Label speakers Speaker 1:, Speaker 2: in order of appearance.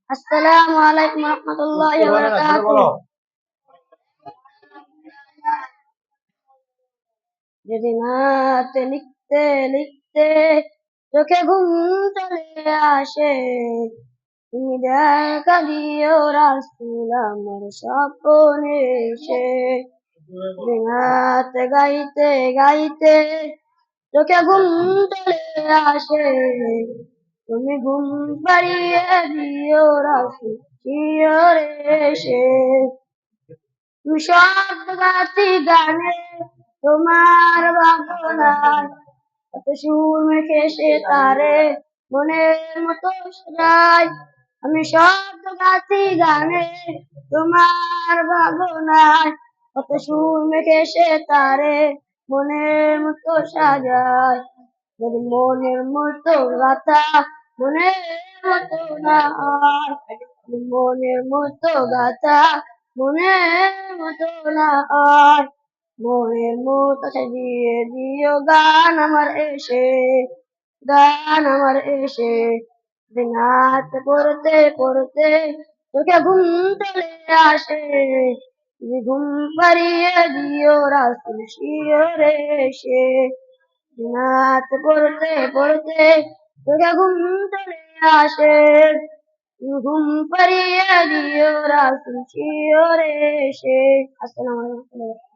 Speaker 1: আসসালামু আলাইকুম রহমতুল্লাহি ওয়া বারাকাতুহু। যেদিন হাতে লিখতে লিখতে চোখে ঘুম চলে আসে, তুমি দেখা দিও রাসূল আমার স্বপ্নে এসে। যেদিন হাতে গাইতে গাইতে চোখে ঘুম চলে আসে, তুমি ঘুম পাড়িয়ে দিও রাসূল শিয়রে এসে। তুমি শব্দ গাছি গানে তোমার ভাবনায়, কত সুর মেখে সে তারে মনের মতো সাজায়। আমি শব্দ গাছি গানে তোমার ভাবনায়, কত সুর মেখে সে তারে মনের মতো সাজায়। যদি মনের মতো গাথা মনের মতো না হয়, মনের মতো গাথা মনের মতো না হয়, মনের মতো সাজিয়ে দিও গান আমার এসে, গান আমার এসে। দিনাত পড়তে পড়তে চোখে ঘুম চলে আসে, তুমি ঘুম পাড়িয়ে দিও রাসূল শিয়রে এসে। দিনাত পড়তে পড়তে চোখে ঘুম চলে আসে, তুমি ঘুম পাড়িয়ে দিও রাসূল শিয়রে এসে। আসসালামু আলাইকুম।